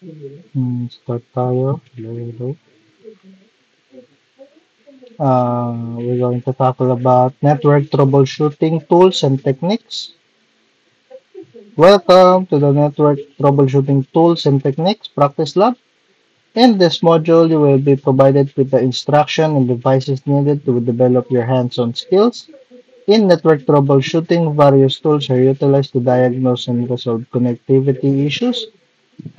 Start tayo. Hello, hello. We're going to tackle about network troubleshooting tools and techniques. Welcome to the Network Troubleshooting Tools and Techniques Practice Lab. In this module, you will be provided with the instruction and devices needed to develop your hands-on skills. In network troubleshooting, various tools are utilized to diagnose and resolve connectivity issues.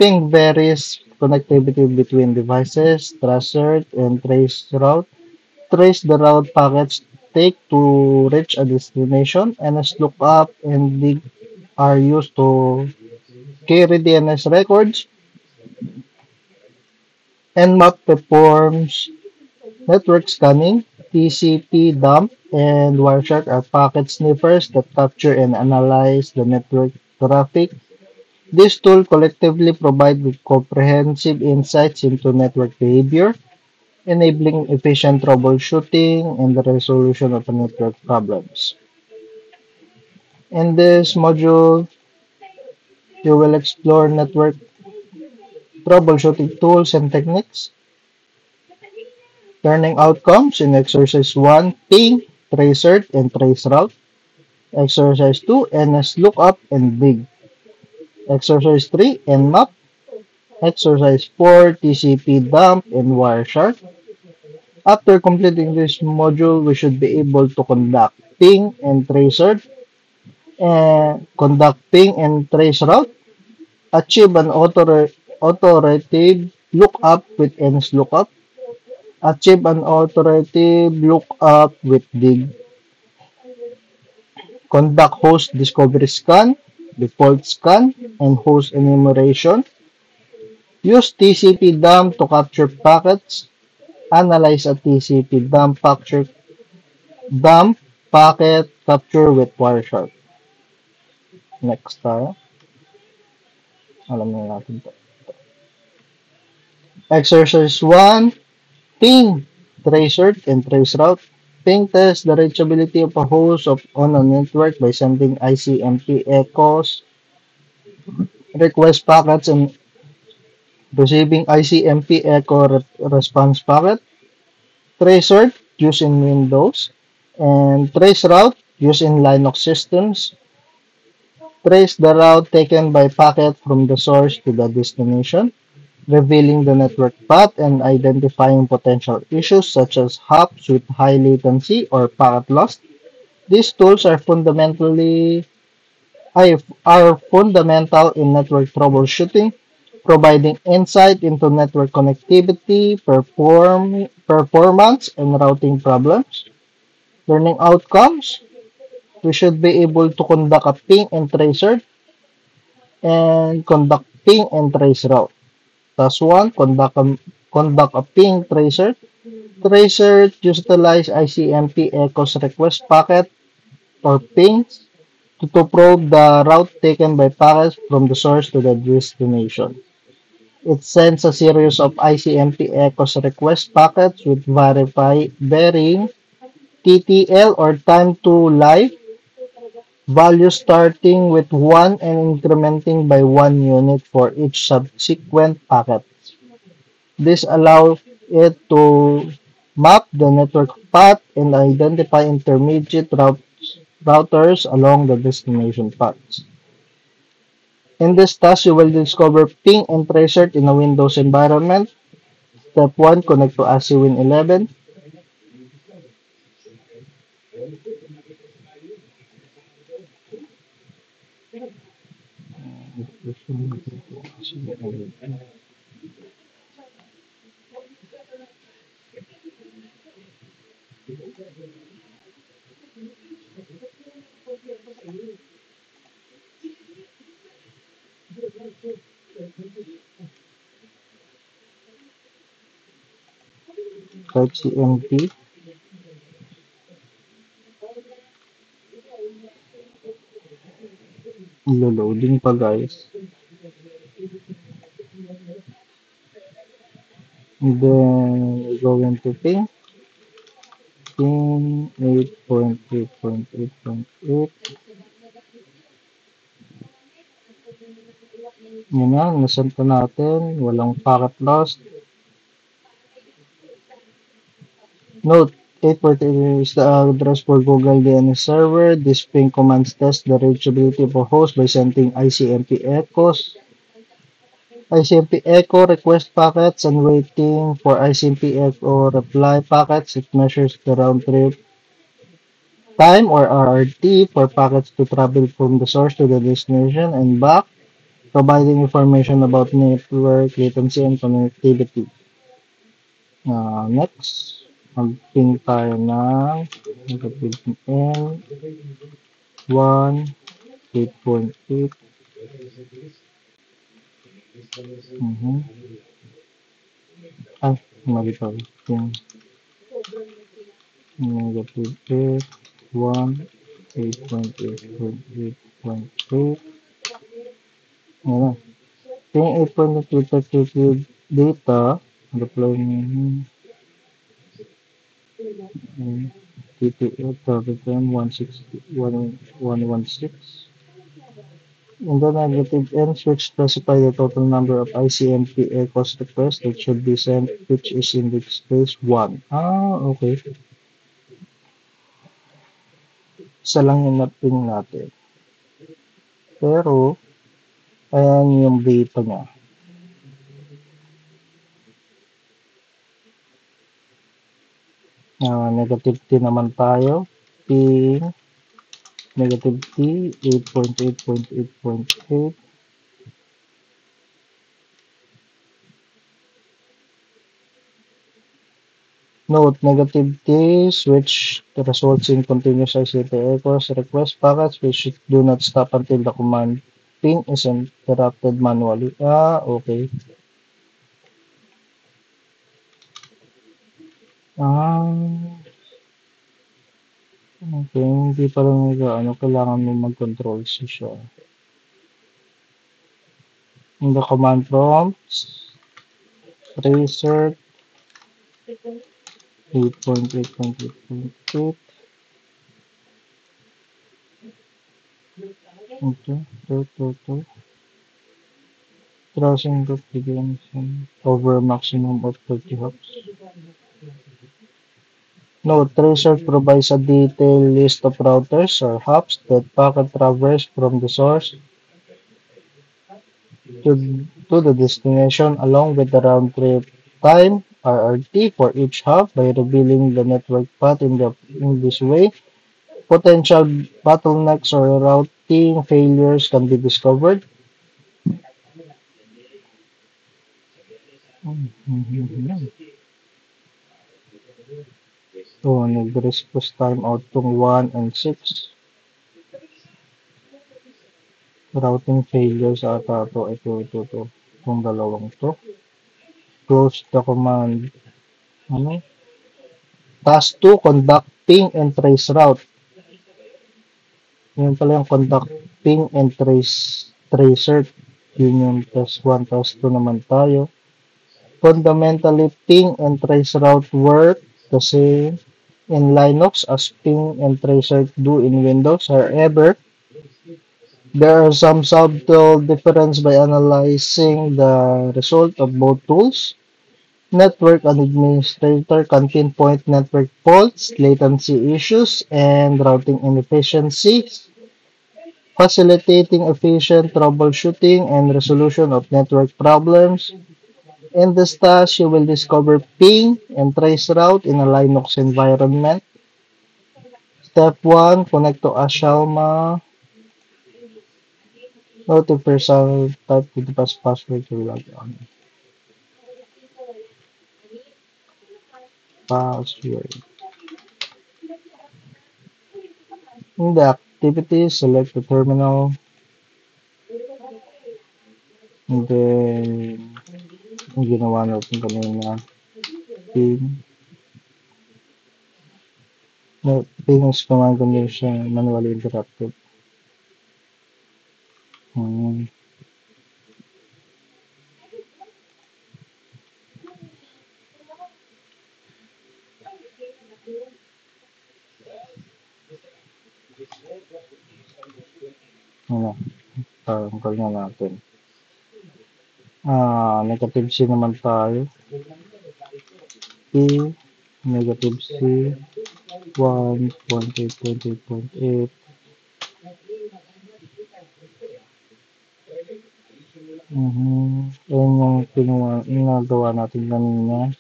Ping varies connectivity between devices, tracer, and trace the route packets take to reach a destination, and as lookup and dig are used to carry DNS records. Nmap performs network scanning. TCP dump and Wireshark are packet sniffers that capture and analyze the network traffic. These tools collectively provide with comprehensive insights into network behavior, enabling efficient troubleshooting and the resolution of network problems. In this module, you will explore network troubleshooting tools and techniques, learning outcomes in exercise 1, ping, tracer, and trace route. Exercise 2, NS lookup and dig. Exercise 3, Nmap. Exercise 4, TCP dump and Wireshark. After completing this module, we should be able to conduct ping and trace route, achieve an authoritative lookup with NS lookup, achieve an authoritative lookup with dig, conduct host discovery scan, default scan, and host enumeration, use TCP dump to capture packets, analyze a TCP dump packet capture with Wireshark. Next tayo. Alam na natin to. Exercise 1, ping, tracer, and trace route. Ping tests the reachability of a host on a network by sending ICMP echoes, request packets, and receiving ICMP echo response packet. Tracer used in Windows, and trace route used in Linux systems. Trace the route taken by packet from the source to the destination, revealing the network path and identifying potential issues such as hops with high latency or packet loss. These tools are fundamental in network troubleshooting, providing insight into network connectivity, performance, and routing problems. Learning outcomes, we should be able to conduct a ping and tracer and conduct ping and trace route. Task 1, conduct a ping tracer. Tracer utilize ICMP echoes request packet or pings to probe the route taken by packets from the source to the destination. It sends a series of ICMP echoes request packets with varying TTL or time to live values starting with 1 and incrementing by 1 unit for each subsequent packet. This allows it to map the network path and identify intermediate routers along the destination paths. In this task, you will discover ping and tracer in a Windows environment. Step 1, connect to ASIWIN 11. Type CMP. Loading pa guys. And then we go into ping. Ping 8.8.8.8. Yun na, nasend ko natin. Walang packet lost. Note, 8.8 is the address for Google DNS server. This ping commands test the reachability of a host by sending ICMP echoes. ICMP echo request packets and waiting for ICMP echo reply packets. It measures the round trip time or RRT for packets to travel from the source to the destination and back, providing information about network latency and connectivity. Next, mag-ping tayo ng N 1, 8.8. Mhm. Ay, mali pa. Yung negative 8, 1, 8.8.8.8. Ayan na. Yung 8.8 data, deploy TTL Telegram 116. In the negative end, switch specify the total number of ICMP echoes requests that should be sent, which is in this case 1. Okay. Isa lang yung na-ping natin. Pero, ayan yung data niya. Negative T naman tayo. Ping negative T 8.8.8.8. Note, negative T switch the results in continuous ICMP echoes request packets which do not stop until the command ping is interrupted manually. Okay. Okay, hindi pala kailangan mo mag-control C siya. In the command prompts, tracer 8.8.8.8. Okay, Crossing group begins over maximum of 30 hops. Note, tracer provides a detailed list of routers or hops that packet traverse from the source to the destination along with the round trip time RRT for each hop by revealing the network path in this way. Potential bottlenecks or routing failures can be discovered. So, nag-response time out tong 1 and 6. Routing failures ata to. Ito. Itong dalawang to. Close the command. Task 2, conduct ping and trace route. Yun pala yung conduct ping and tracer. Yun yung task 1, task 2 naman tayo. Fundamentally, ping and trace route work the same in Linux as ping and tracer do in Windows. However, there are some subtle difference by analyzing the result of both tools. Network administrator can pinpoint network faults, latency issues, and routing inefficiencies, facilitating efficient troubleshooting and resolution of network problems. In this task, you will discover ping and trace route in a Linux environment. Step 1, connect to Ashalma. Note if person type with the password to log on. Password. In the activities, select the terminal. And then, yung ginawa natin kanina, ping. No, ping is command condition manually interrupted. Ano, tanggal na natin. Negative C naman tayo. P, negative C, 1.8, 8. Yan yung ginagawa natin kanina.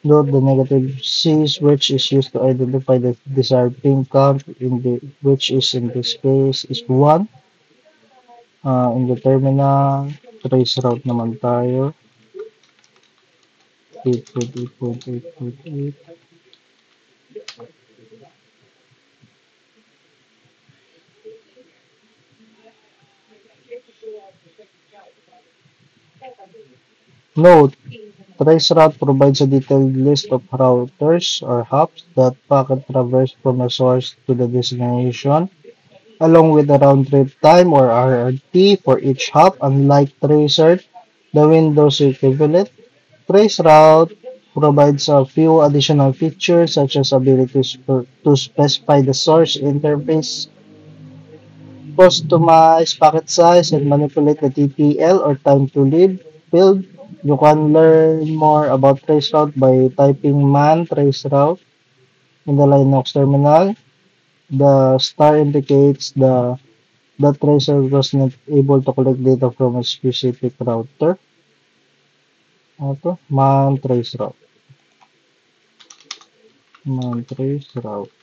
Note the negative C which is used to identify the desired pin count which is in this case is 1. In the terminal, trace route naman tayo. 8.8.8.8. Note, traceroute provides a detailed list of routers or hubs that packet traverse from a source to the destination, along with the round-trip time or RRT for each hop. Unlike tracer, the Windows equivalent, traceroute provides a few additional features such as ability to specify the source interface, customize packet size, and manipulate the TTL or time to leave field. You can learn more about traceroute by typing man traceroute in the Linux terminal. The star indicates the tracer was not able to collect data from a specific router. Ito, man traceroute. Man traceroute.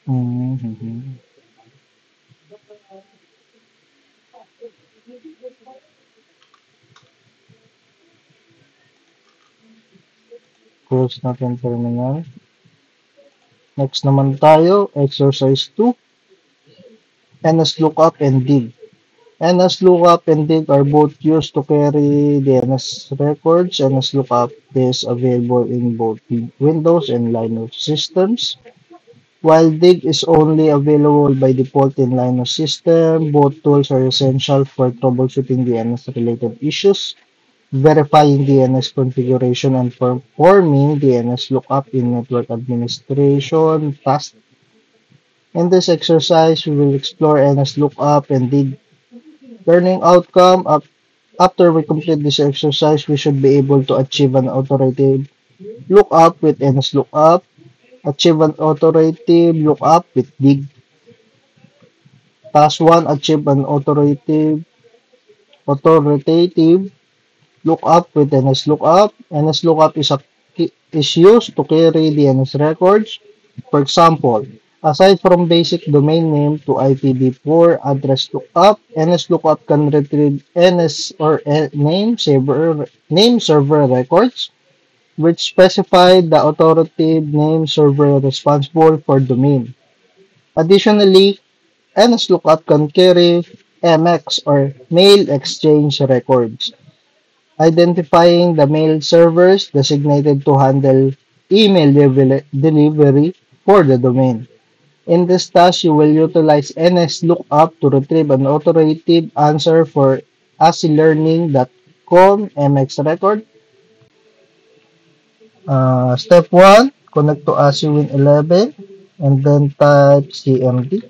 Mm-hmm. Close natin terminal. Next naman tayo, exercise 2, NSLOOKUP and dig. NSLOOKUP and dig are both used to query the NS records. NSLOOKUP is available in both Windows and Linux systems, while dig is only available by default in Linux system. Both tools are essential for troubleshooting DNS-related issues, verifying DNS configuration, and performing DNS lookup in network administration tasks. In this exercise, we will explore NS lookup and dig learning outcome. After we complete this exercise, we should be able to achieve an authoritative lookup with NS lookup, achieve an authoritative lookup with dig. Task 1, achieve an authoritative lookup with NSLOOKUP. NSLOOKUP is used to query DNS records. For example, aside from basic domain name to IPv4 address lookup, NSLOOKUP can retrieve NS or name server records which specify the authoritative name server responsible for domain. Additionally, NSLOOKUP can query MX or mail exchange records, identifying the mail servers designated to handle email delivery for the domain. In this task, you will utilize NSLOOKUP to retrieve an authoritative answer for ACLearning.com MX record. Step 1, connect to ACWin 11 and then type CMD.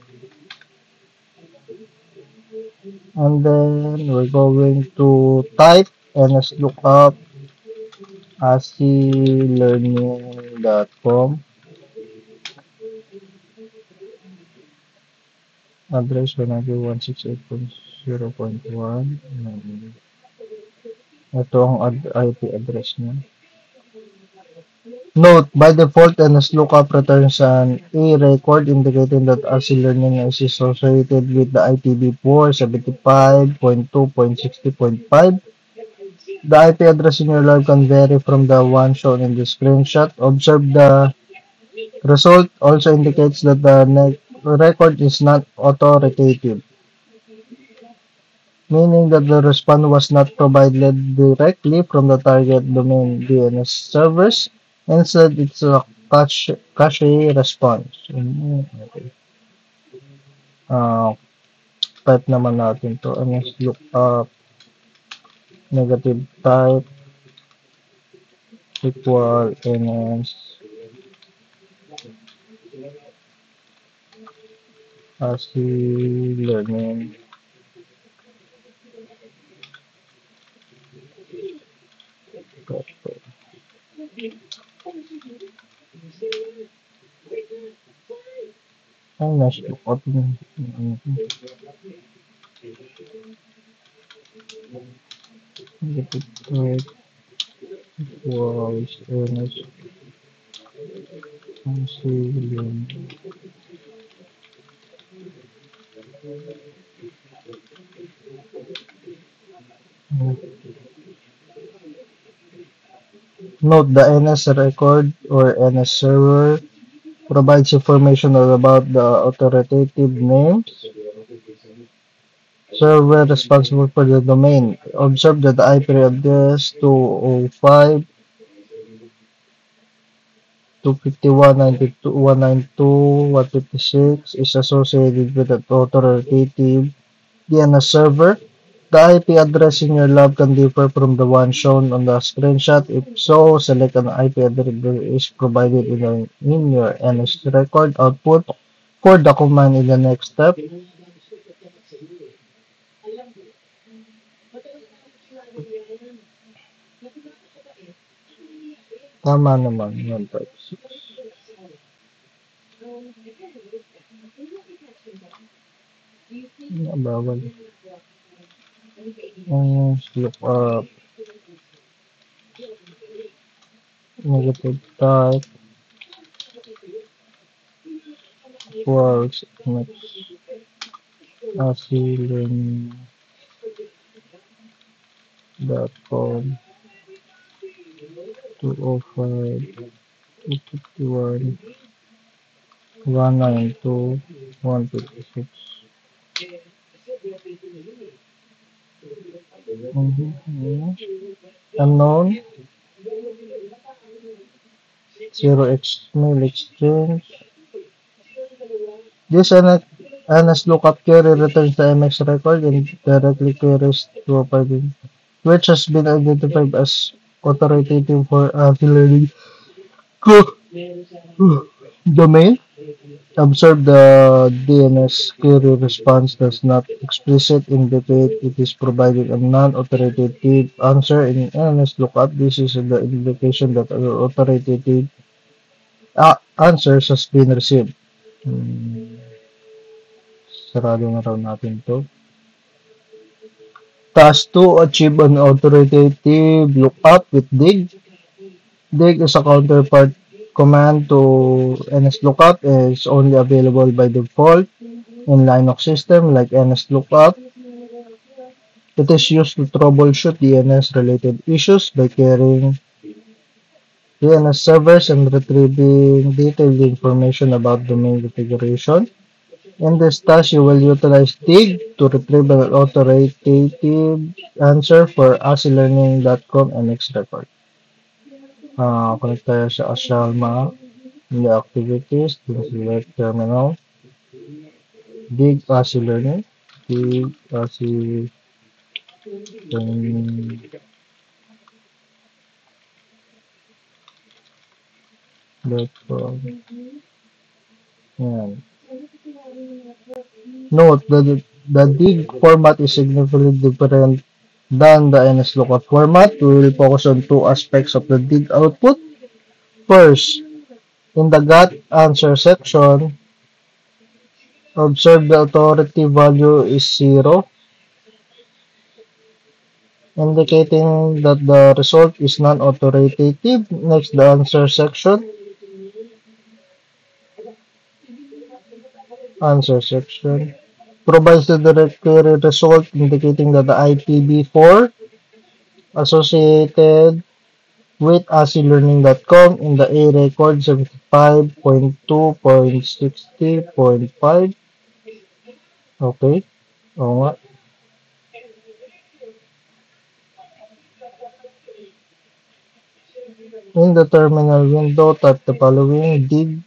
And then we're going to type NSLOOKUP ACLearning.com address 191.6.0.1. Ito ang IP address niya. Note, by default, NSLOOKUP returns an A record indicating that ASCII learning is associated with the IPv4 75.2.60.5. The IP address in your log can vary from the one shown in the screenshot. Observe the result also indicates that the record is not authoritative, meaning that the response was not provided directly from the target domain DNS servers. Instead, it's a cache response. Okay. Type naman natin to. NSLOOKUP negative type equal NS ASI learning. Ay, nasa lookout ng ano ko. Repeated was NS Concilium. Note the NS record or NS server provides information about the authoritative names server responsible for the domain. Observe that the IP address 205 251.92.192.156 is associated with the authoritative DNS server. The IP address in your lab can differ from the one shown on the screenshot. If so, select an IP address that is provided in your NS record output for the command in the next step. Tama naman, 156. Bawal. Look up, negative type, equals, next, asilin.com, 205, 251, 192, 156. Unknown, 0x mail exchange. This NS lookup query returns the MX record and directly queries to a party, which has been identified as authoritative for artillery domain. Observe the DNS query response does not explicitly indicate it is providing a non-authoritative answer in NS lookup. This is the indication that an authoritative answers has been received. Sarado na raw natin to. Task 2, achieve an authoritative lookup with dig. Dig is a counterpart command to NSLOOKUP is only available by default in Linux system like NSLOOKUP. It is used to troubleshoot DNS related issues by querying DNS servers and retrieving detailed information about domain configuration. In this task, you will utilize dig to retrieve an authoritative answer for asilearning.com and xrecord. Connect tayo sa Asalma. In the activities, select terminal. Dig asilearning. Dig asilearning.com. Yan. Note that the dig format is significantly different than the NSLOOKUP format. We will focus on two aspects of the dig output. First, in the got answer section, observe the authority value is 0, indicating that the result is non-authoritative. Next, the answer section. Answer section provides the direct query result, indicating that the IPv4 associated with asilearning.com in the A record 75.2.60.5. Okay. Oo nga. In the terminal window, type the following: dig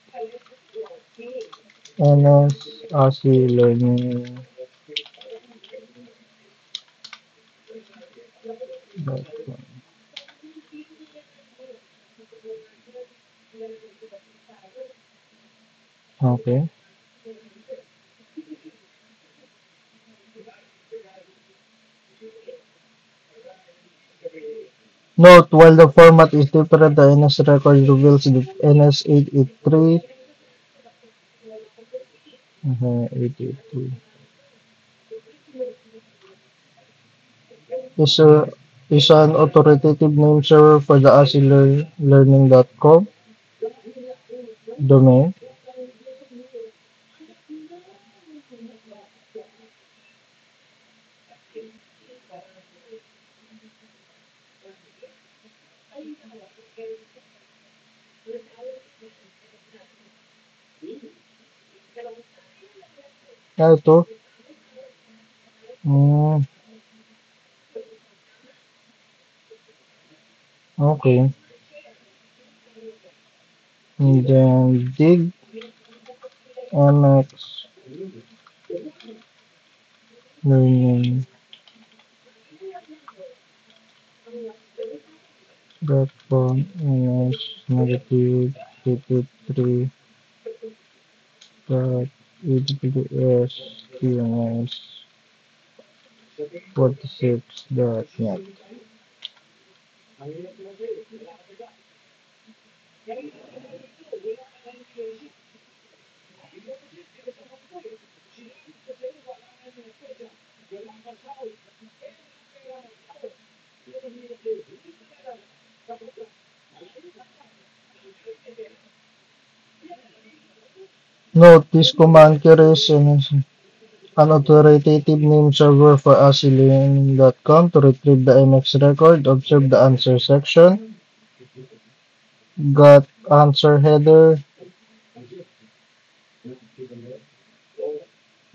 ns asilearning. Okay. Note, while the format is different, the NS record reveals that NS883 883 is a is an authoritative name server for the ASCII Learning.com domain. Ito. Hmm, okay. And then dig MX learning dot com NS negative 83 dot AWS TMS 46 dot net. Note, this command carries an authoritative name server for ASCII-Learning.com to retrieve the MX record. Observe the answer section. Got answer header.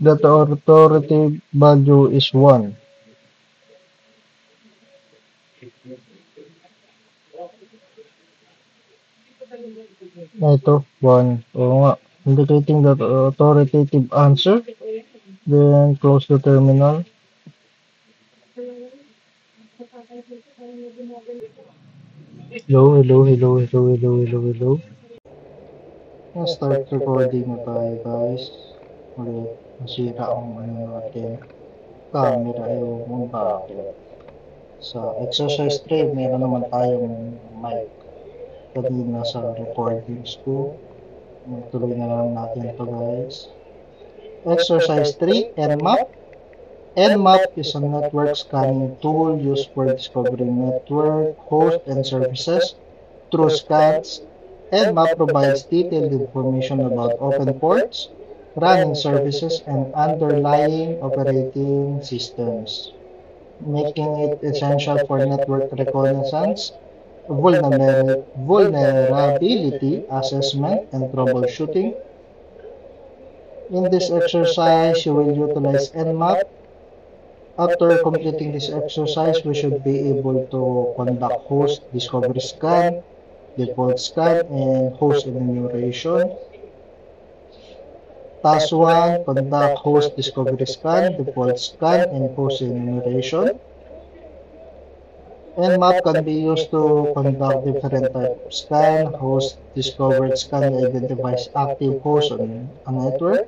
That authoritative value is 1. Ito, 1. Oo nga. Indicating that authoritative answer. Then close the terminal. Hello. Start recording na tayo guys. Ulit, nasira ang natin. Camera yung bakit. Sa exercise 3, meron naman tayong mic. Kanina sa recordings ko. Tuloy na lang natin ito guys. Exercise 3, Nmap. Nmap is a network scanning tool used for discovering network, hosts, and services through scans. Nmap provides detailed information about open ports, running services, and underlying operating systems, making it essential for network reconnaissance, vulnerability assessment, and troubleshooting. In this exercise, you will utilize Nmap. After completing this exercise, we should be able to conduct host discovery scan, default scan, and host enumeration. Task 1, conduct host discovery scan, default scan, and host enumeration. Nmap can be used to conduct different types of scan. Host discovered scan identifies active hosts on a network,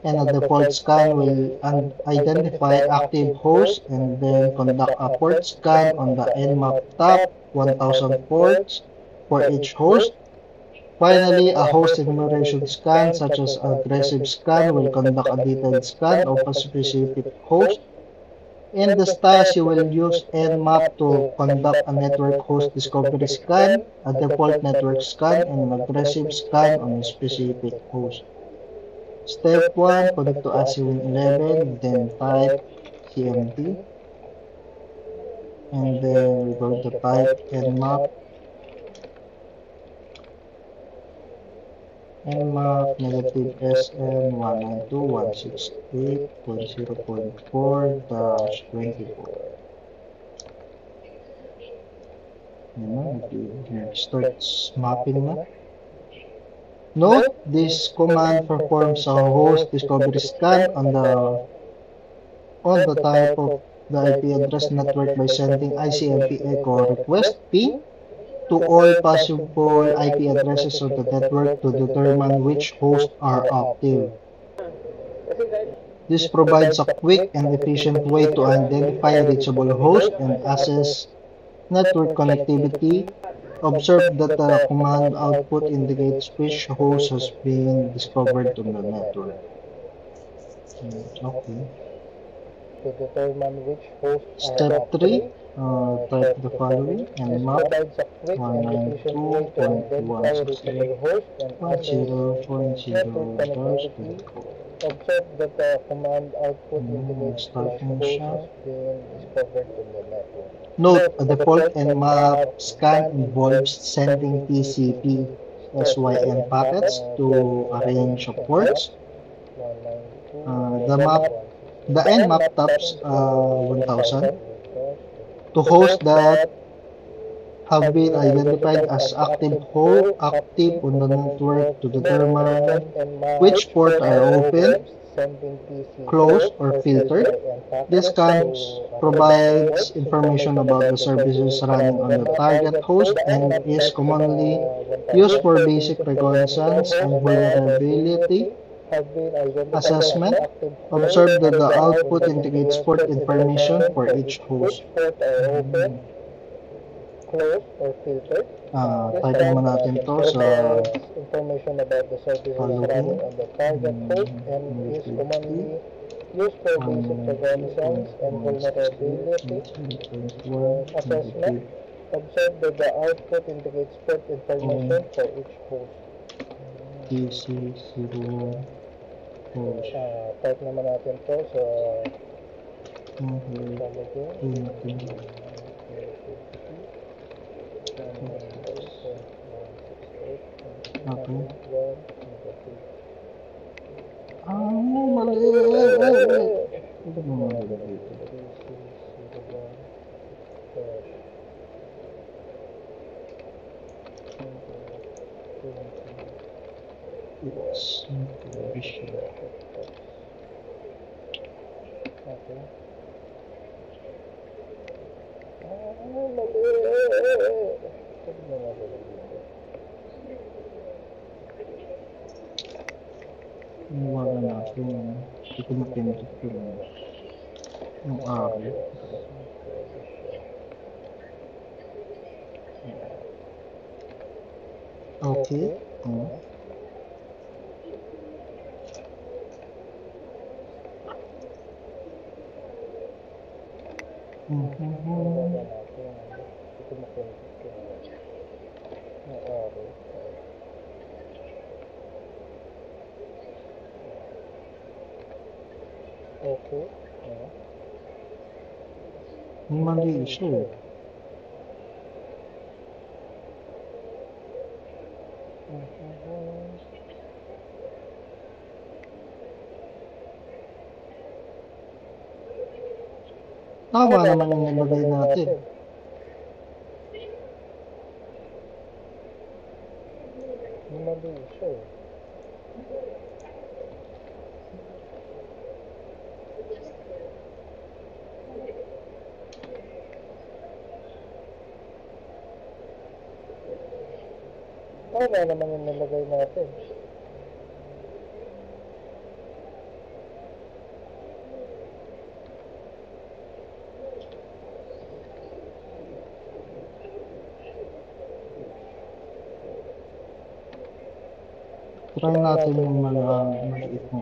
and a default scan will identify active hosts and then conduct a port scan on the Nmap top 1000 ports for each host. Finally, a host enumeration scan, such as aggressive scan, will conduct a detailed scan of a specific host. In this task, you will use Nmap to conduct a network host discovery scan, a default network scan, and an aggressive scan on a specific host. Step 1, connect to ASCII-Win11, then type CMD, and then we're going to type Nmap negative SN192.168.0.4-24. Starts mapping na. Note, this command performs a host discovery scan on the type of the IP address network by sending ICMP echo request ping to all possible IP addresses of the network to determine which hosts are active. This provides a quick and efficient way to identify reachable hosts and access Network connectivity. Observe that the command output indicates which host has been discovered on the network. Okay. To determine which hosts are Step 3. active, Type the following and map provides a quick and efficient way to identify reachable hosts and access network 192.168.0.1.0. connectivity. Observe that the command output indicates which Starting host siya. has been discovered in the network. Note, a default Nmap scan involves sending TCP SYN packets to a range of ports. The map, the Nmap tops 1000 to hosts that have been identified as active on the network to determine which ports are open, closed, or filtered. This scan provides information about the services running on the target host and is commonly used for basic reconnaissance and vulnerability assessment. Observe that the output indicates port information for each host. Closed or filtered. Type naman natin to sa Information about the services following. running on the target host and is commonly used for basic reconnaissance and vulnerability assessment. Observe that the output indicates port information for each host. TC01 host. Type naman natin to sa Okay. Mali. Ano ba mali dito? It's vision. Okay. Wala natin. Hindi ko mapindot yung araw. Okay. Okay. Mali siya eh. Tama naman yung nilagay natin. Mali siya eh. Tama naman yung nilagay natin. Try natin yung maliit na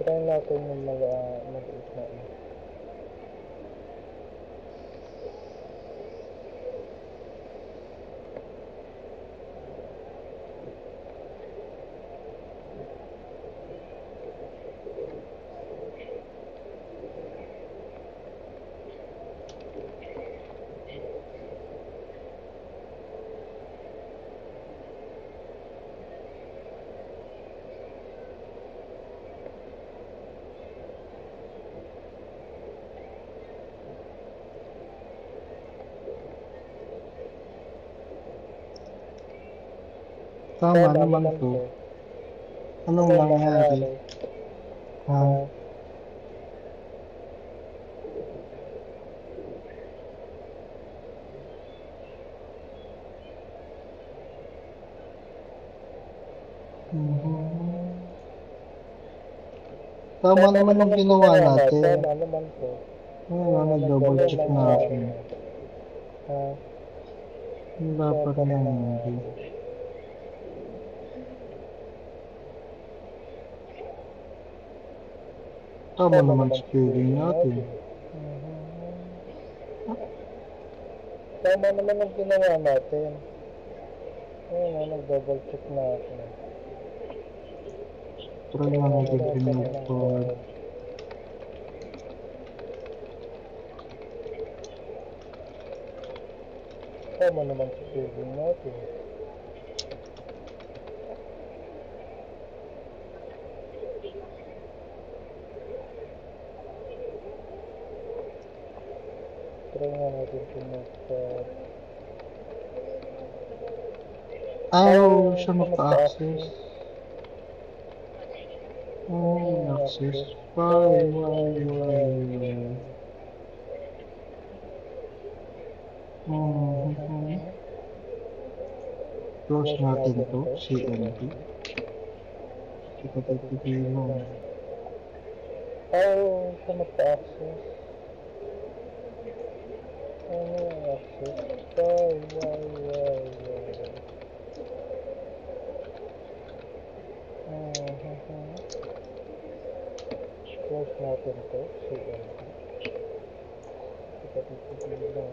Try natin yung maliit na Tama naman to. Anong nangyari? Tama naman ang ginawa natin. Ano man po? Nag-double check natin. Wala pa rin nangyari. Tama naman spelling natin. Tama naman ang ginawa natin. Nag-double check natin. Try nga natin pinag-forward. Tama naman spelling natin. Try nga natin pinag-forward. Ayaw siya maka-access. Access. Why? Close natin to, CMP. Kita titigilin. Ayaw siya maka-access. Access. Close natin to, CMP. Kita titigilin.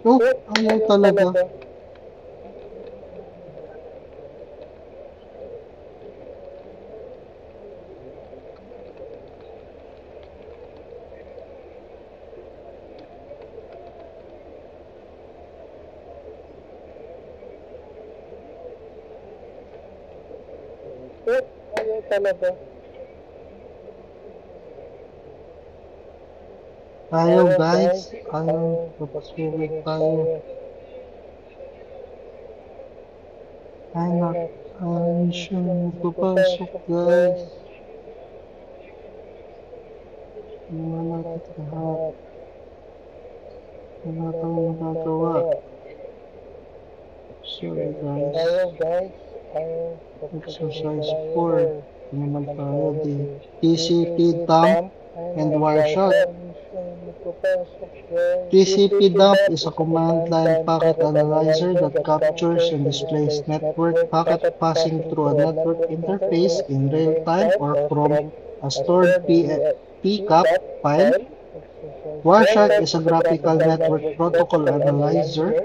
Oh, ayaw talaga. Ayaw talaga. Ayaw guys. Ayaw. Papasulit tayo. Anak. Ayaw siya magpapasok guys. Malapit lahat. Wala tayong magagawa. Sorry guys. Ayaw guys. Ayaw. Exercise 4. Naman tayo din. TCP dump and Wireshark. TCP dump is a command line packet analyzer that captures and displays network packet passing through a network interface in real time or from a stored PCAP file. Wireshark is a graphical network protocol analyzer.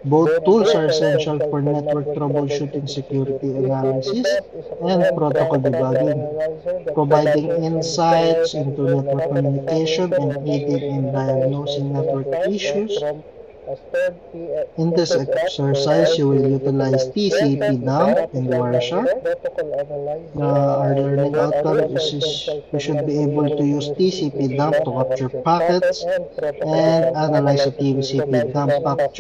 Both tools are essential for network troubleshooting, security analysis, and protocol debugging, providing insights into network communication and aiding in diagnosing network issues As third In this exercise, you will utilize TCP dump and Wireshark. Our learning outcome is you should be able to use TCP dump to capture packets and analyze a TCP dump packet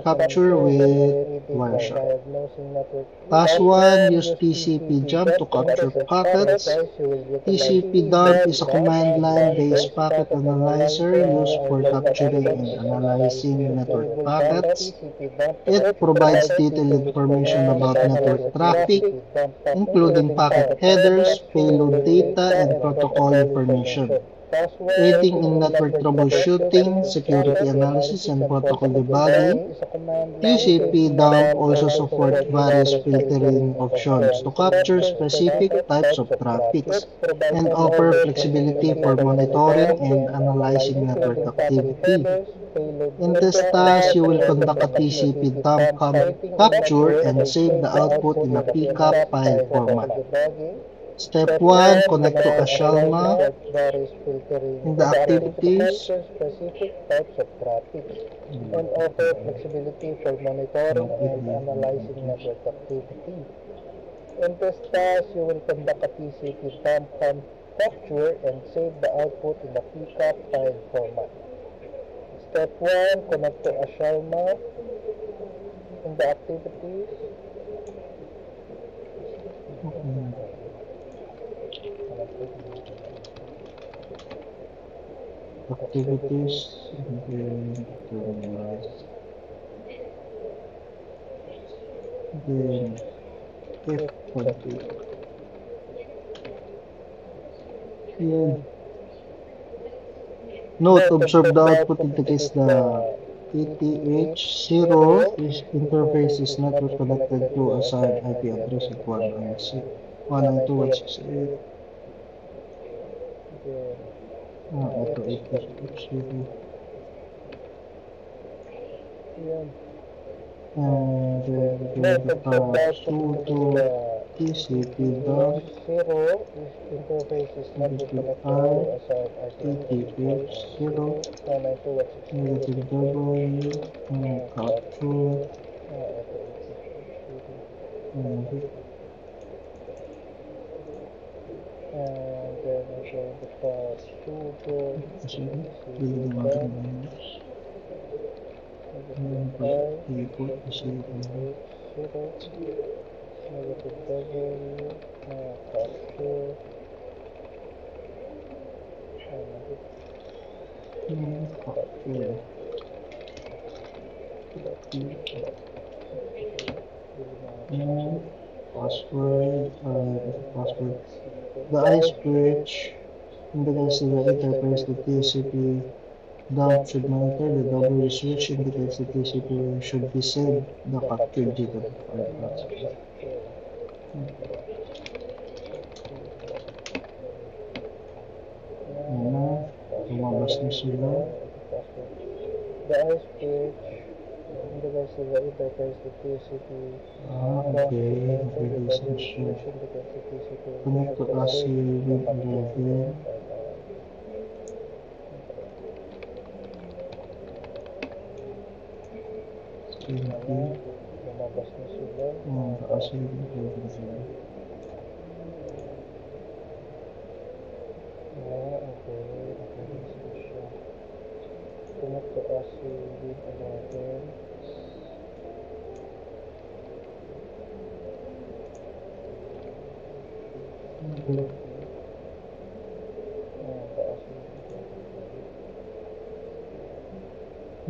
capture with Wireshark. Task 1, use TCP jump to capture packets. TCP dump is a command line based packet analyzer used for capturing and analyzing network packets. It provides detailed information about network traffic, including packet headers, payload data, and protocol information, aiding in network troubleshooting, security analysis, and protocol debugging. TCP dump also supports various filtering options to capture specific types of traffics and offer flexibility for monitoring and analyzing network activity. In this task, you will conduct a TCP dump capture and save the output in a pcap file format. Step 1, connect to Ashalma. In the activities, and offer flexibility for monitoring and analyzing network activity. In this task, you will conduct a TCP dump capture and save the output in a pcap file format. Step 1, connect to Ashalma. In the activities, then if complete. Yan. Note, observe the output indicates the ETH0 interface is network connected to assigned IP address of 192.168. Ito ETH0. And then the task sudo TCP dump interface is network connected to assigned IP address ETH0 negative W capture and and then we're going to start sudo negative W capture and password. The ice bridge indicates the interface the TCP dump should monitor. The W switch indicates the TCP should be saved the captured data to file transfer. Yan na, lumabas na sila. The ice bridge indicates the interface the TCP Okay, release na siya. Connect to ASI with 11. lumabas na sila. ASI with 11. Release na siya. Connect to ASI with 11.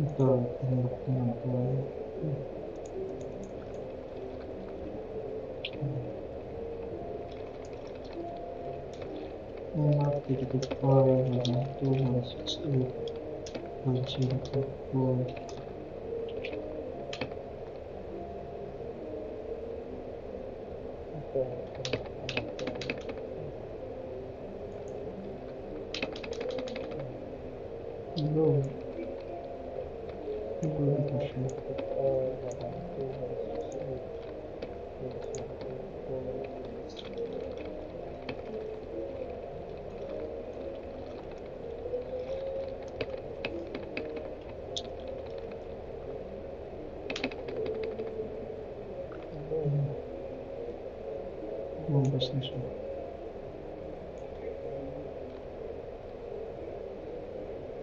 Ito, tinulog na ito. Inactivated file 2168.0.4. Hello. Hello, siya. Business.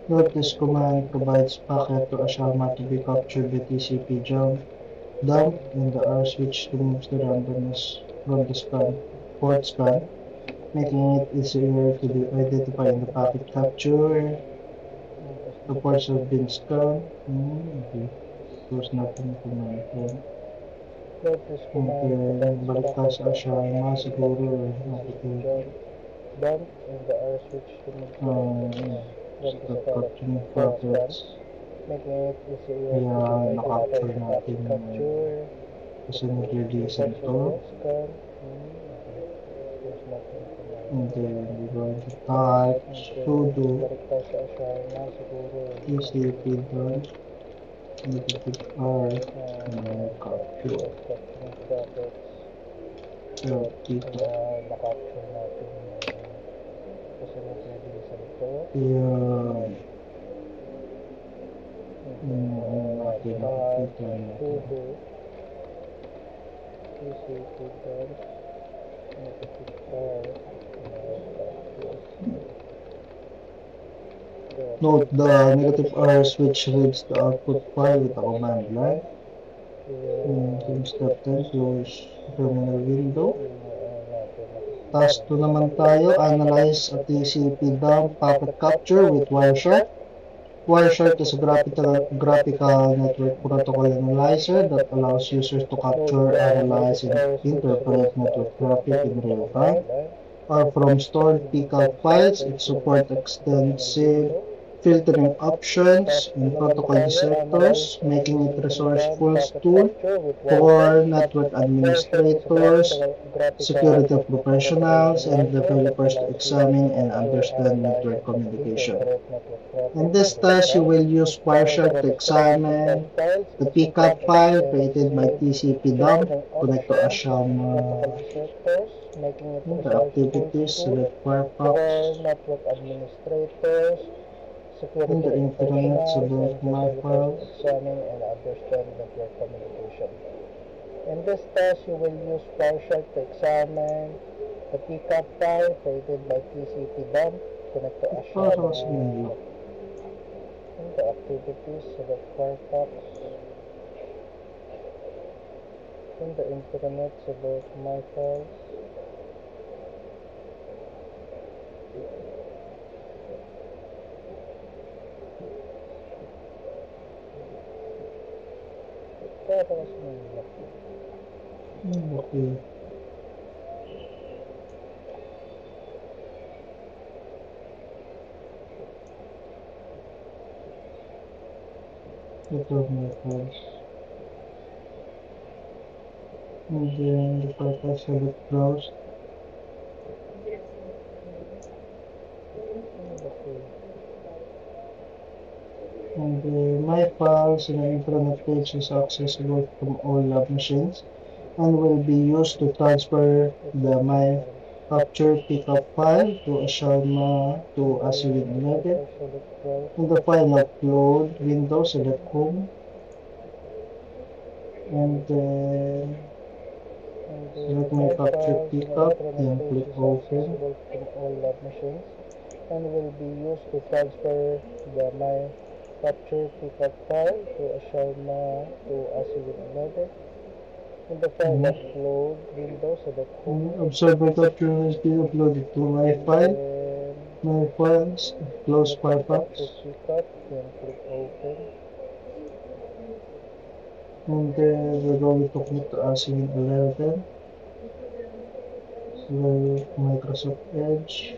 Note this command provides packet to Ashama to be captured by TCP dump and the R switch removes the randomness from the port scan, making it easier to identify in the packet capture. The ports have been scanned. Okay. There's nothing to mention. Note this command Okay, provides balik tayo sa Ashama siguro. Okay. dump and the R switch removes the randomness from the Stop scan capturing port scan, packets. making it easier Kaya to identify na-capture the natin packet yung capture. kasi nag-releasean Ports to. have been scanned. There's nothing to mention. And then we're going to type sudo Balik tayo sa Ashama siguro. TCP dump negative R capture. Capturing packets. Dito. Na-capture natin kasi nag-releasean to. Yan. Natin nakikita natin. Sudo TCP dump negative R Note the negative R switch reads the output file with a command line. In step 10, close terminal window. Task 2 naman tayo, analyze a TCP dump packet capture with Wireshark. Wireshark is a graphical network protocol analyzer that allows users to capture, analyze, and interpret network traffic in real time. Or from stored pcap files, it supports extensive filtering options and protocol dissectors, making it a resourceful tool for network administrators, security professionals, and developers to examine and understand network communication. In this test, you will use Wireshark to examine the pcap file created by TCP dump, connect to Ashama. The activities, select Firefox, network administrators, security in the internet, select my files. examine and understand network communication. In this test, you will use Wireshark to examine the pcap file created by TCP dump, connect to Para Ashama. sa inyo. In the activities, select Firefox. In the internet, select my files. Para sa inyo. Okay. Ito my files. And then the Firefox select browse. And my files in the internet page is accessible from all lab machines and will be used to transfer the my capture pickup file to Ashama to ASIWIN 11. In the file upload window, select home. And then select my capture pickup, then click open. From all lab machines and will be used to transfer the my capture pickup file to Ashama to ASIWIN 11. In the file upload window, select home. Observer capture has been uploaded to my file. My files, close Firefox. Pickup, then click open. And then we're going to click to ASIWIN 11. Select Microsoft Edge.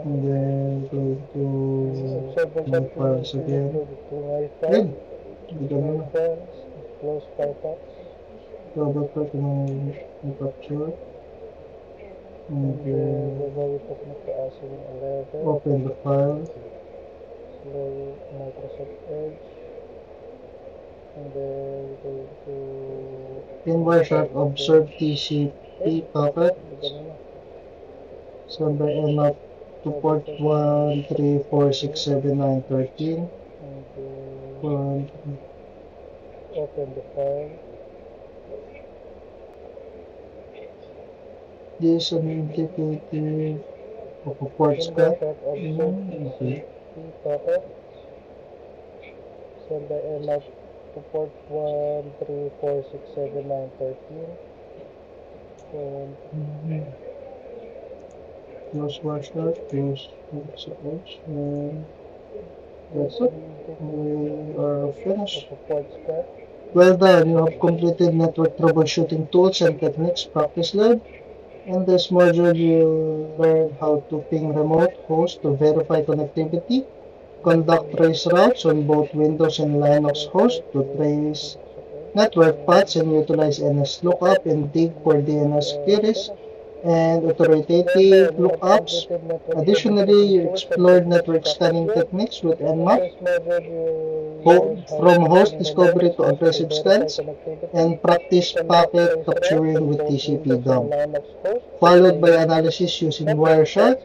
And then go to my files again. Good. Ganun na. Close Firefox. Double click ng capture. And then We're going to connect to ASIWIN 11. open the file. Select Microsoft Edge. And then we're going to In Wireshark, observe TCP packet. Send by NOP to port 134679113. and open the file. This is an indicative of a port scan. Okay. packet sent by MF to port 134679113. Close washer, close switch, and that's it. We are finished. Port scan. Well done, you have completed network troubleshooting tools and techniques practice lab. In this module, you learn how to ping remote hosts to verify connectivity, conduct trace routes on both Windows and Linux hosts to trace network paths and utilize NSLookup and dig for DNS queries and authoritative lookups. Additionally, you explored network scanning techniques with Nmap, from host discovery to aggressive scans, and practice packet capturing with TCP-dump, followed by analysis using Wireshark.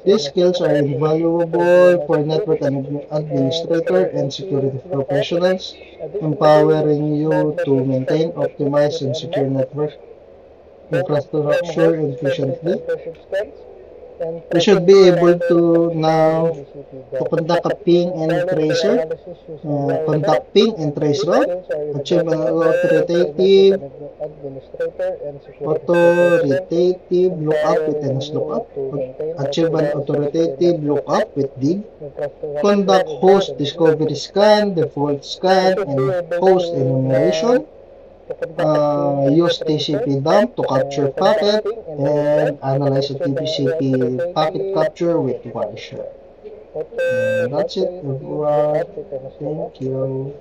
These skills are invaluable for network administrator and security professionals, empowering you to maintain, optimize, and secure network infrastructure efficiently. We should be able to now to conduct a ping and tracer, conduct ping and trace route, achieve an authoritative lookup with NSLookup, achieve an authoritative lookup with dig, conduct host discovery scan, default scan, and host enumeration, use TCP-dump to capture packet, and analyze a TCP packet capture with Wireshark. And that's it, everyone. Thank you.